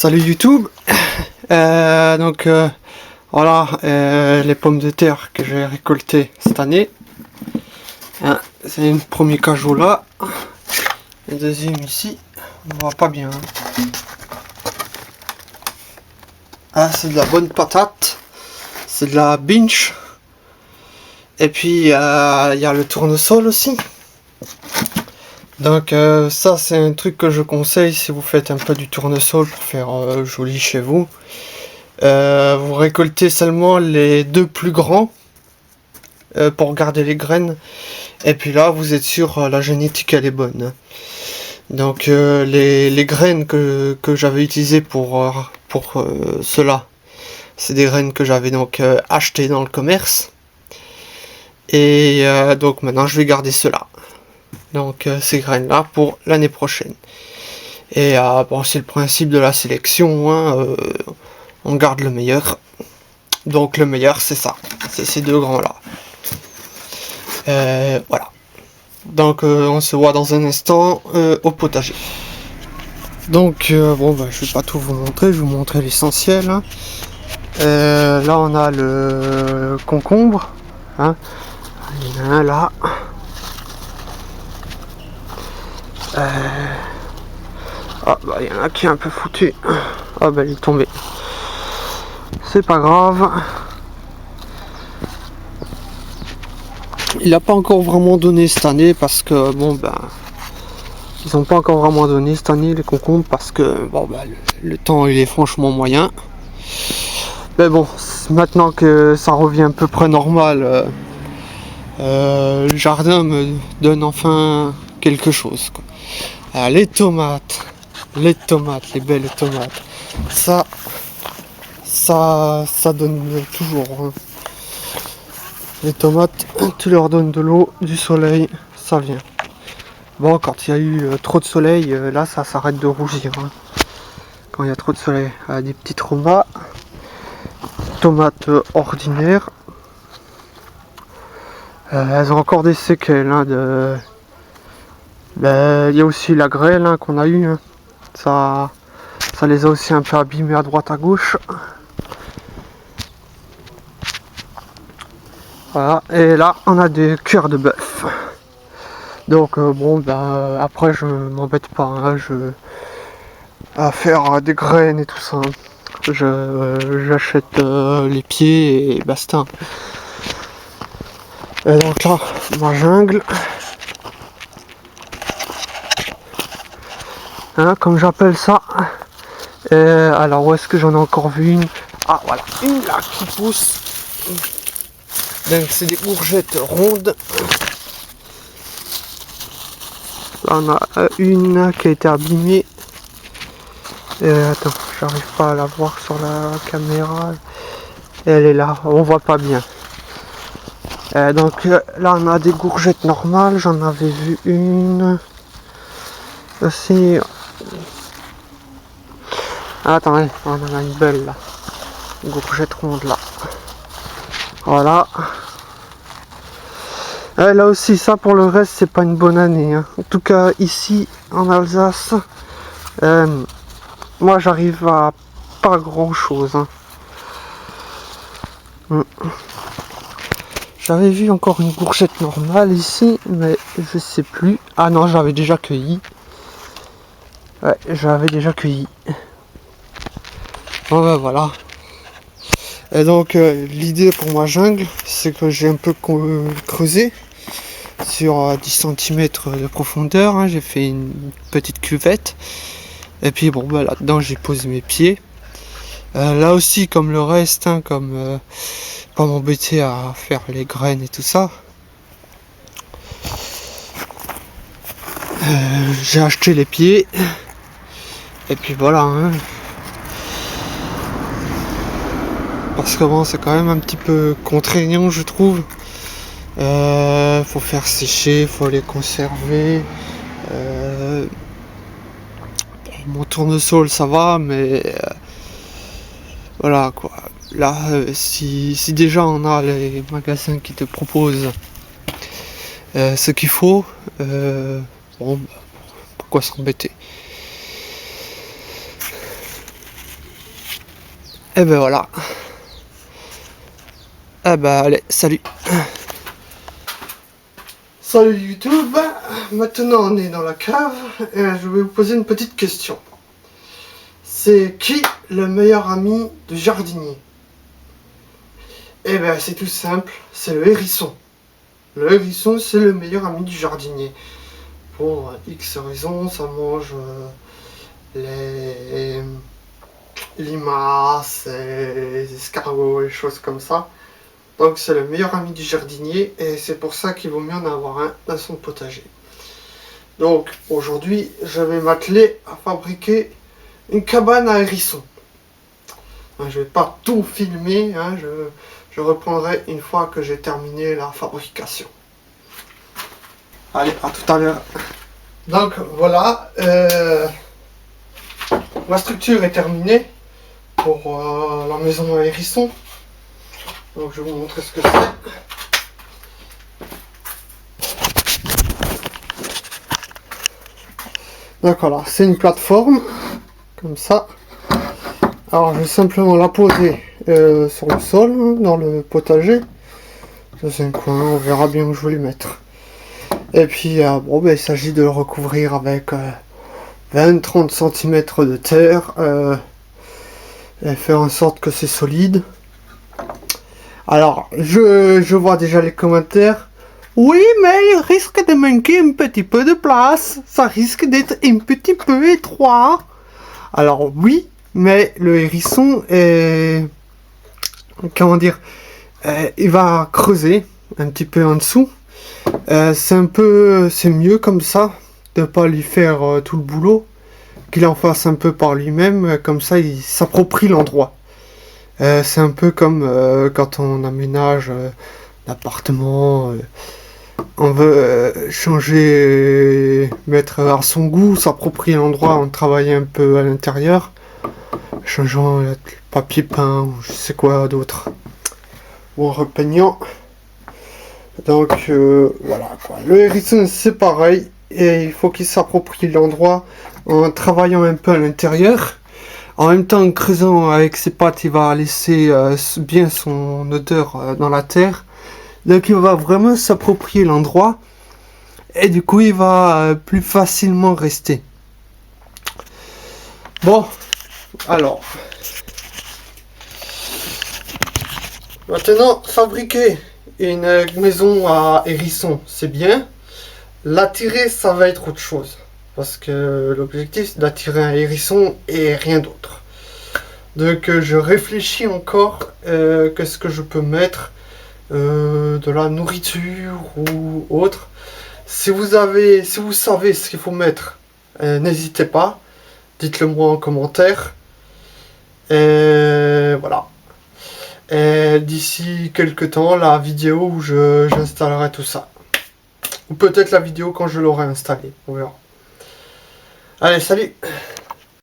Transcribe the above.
Salut YouTube. Voilà les pommes de terre que j'ai récoltées cette année. Hein, c'est une première cajou là. La deuxième ici. On voit pas bien. Ah, c'est de la bonne patate. C'est de la binge. Et puis il y a le tournesol aussi. Donc ça c'est un truc que je conseille si vous faites un peu du tournesol pour faire joli chez vous. Vous récoltez seulement les deux plus grands pour garder les graines. Et puis là vous êtes sûr la génétique elle est bonne. Donc les graines que j'avais utilisées pour cela, c'est des graines que j'avais donc achetées dans le commerce. Et donc maintenant je vais garder cela. Donc ces graines là pour l'année prochaine. Et bon, c'est le principe de la sélection, hein, on garde le meilleur. Donc le meilleur c'est ça, c'est ces deux grands là. Voilà. Donc on se voit dans un instant au potager. Donc bon bah, je vais pas tout vous montrer, je vais vous montrer l'essentiel. Hein. Là on a le concombre. Hein. Il y en a un là. Ah bah il y en a qui est un peu foutu. Ah bah il est tombé. C'est pas grave. Il n'a pas encore vraiment donné cette année parce que bon ben ils n'ont pas encore vraiment donné cette année les concombres parce que bon ben le temps il est franchement moyen. Mais bon, maintenant que ça revient à peu près normal, le jardin me donne enfin quelque chose quoi. Ah, les tomates, les belles tomates, ça donne toujours. Hein. Les tomates, tu leur donnes de l'eau, du soleil, ça vient. Bon, quand il y a eu trop de soleil, là ça s'arrête de rougir. Hein. Quand il y a trop de soleil, des petits traumas, tomates ordinaires. Elles ont encore des séquelles. Hein, il y a aussi la grêle hein, qu'on a eue. Hein. Ça les a aussi un peu abîmées à droite à gauche. Voilà. Et là, on a des cœurs de bœuf. Donc bon, ben après je m'embête pas. Hein, à faire des graines et tout ça. J'achète les pieds et basta. Et donc là, ma jungle. Hein, comme j'appelle ça. Et alors où est-ce que j'en ai encore vu une? Ah voilà, une là qui pousse. Donc c'est des courgettes rondes. Là on a une qui a été abîmée. Attends, j'arrive pas à la voir sur la caméra. Elle est là, on voit pas bien. Donc là on a des courgettes normales, j'en avais vu une. Aussi. Attendez, on en a une belle là. Une courgette ronde là. Voilà. Là aussi, ça pour le reste, c'est pas une bonne année. Hein. En tout cas, ici en Alsace, moi j'arrive à pas grand chose. Hein. J'avais vu encore une courgette normale ici, mais je sais plus. Ah non, j'avais déjà cueilli. Ouais, j'avais déjà cueilli. Bon ben voilà. Et donc l'idée pour ma jungle, c'est que j'ai un peu creusé sur 10 cm de profondeur. Hein, j'ai fait une petite cuvette. Et puis bon ben là-dedans j'ai posé mes pieds. Là aussi comme le reste, hein, comme pas m'embêter à faire les graines et tout ça. J'ai acheté les pieds. Et puis voilà. Hein. Parce que bon, c'est quand même un petit peu contraignant, je trouve. Faut faire sécher, faut les conserver. Mon tournesol, ça va, mais voilà quoi. Là, si déjà on a les magasins qui te proposent ce qu'il faut, bon, pourquoi s'embêter? Et ben voilà. Eh ben allez, salut. Salut YouTube. Maintenant on est dans la cave et je vais vous poser une petite question. C'est qui le meilleur ami du jardinier? Eh ben c'est tout simple, c'est le hérisson. Le hérisson c'est le meilleur ami du jardinier. Pour X raisons, ça mange les limaces, les escargots, les choses comme ça. Donc c'est le meilleur ami du jardinier et c'est pour ça qu'il vaut mieux en avoir un dans son potager. Donc aujourd'hui je vais m'atteler à fabriquer une cabane à hérissons. Je vais pas tout filmer, hein, je reprendrai une fois que j'ai terminé la fabrication. Allez, à tout à l'heure. Donc voilà, la structure est terminée pour la maison à hérissons. Donc je vais vous montrer ce que c'est. Donc voilà, c'est une plateforme, comme ça. Alors je vais simplement la poser sur le sol, hein, dans le potager. Dans un coin, on verra bien où je vais les mettre. Et puis bon, ben, il s'agit de le recouvrir avec 20-30 cm de terre. Et faire en sorte que c'est solide. Alors, je vois déjà les commentaires. Oui, mais il risque de manquer un petit peu de place. Ça risque d'être un petit peu étroit. Alors oui, mais le hérisson est... Comment dire, il va creuser un petit peu en dessous. C'est mieux comme ça, de pas lui faire tout le boulot. Qu'il en fasse un peu par lui-même, comme ça il s'approprie l'endroit. C'est un peu comme quand on aménage l'appartement, on veut changer, mettre à son goût, s'approprier l'endroit, on travaille un peu à l'intérieur, changeant le papier peint ou je sais quoi d'autre, ou en repeignant. Donc voilà quoi. Le hérisson c'est pareil, et il faut qu'il s'approprie l'endroit en travaillant un peu à l'intérieur. En même temps, en creusant avec ses pattes, il va laisser bien son odeur dans la terre. Donc il va vraiment s'approprier l'endroit. Et du coup, il va plus facilement rester. Bon, alors. Maintenant, fabriquer une maison à hérisson, c'est bien. L'attirer, ça va être autre chose. Parce que l'objectif, c'est d'attirer un hérisson et rien d'autre. Donc je réfléchis encore qu'est-ce que je peux mettre, de la nourriture ou autre. Si vous savez ce qu'il faut mettre, n'hésitez pas, dites-le moi en commentaire. Et voilà. Et d'ici quelques temps, la vidéo où j'installerai tout ça. Ou peut-être la vidéo quand je l'aurai installé, on verra. Allez, salut!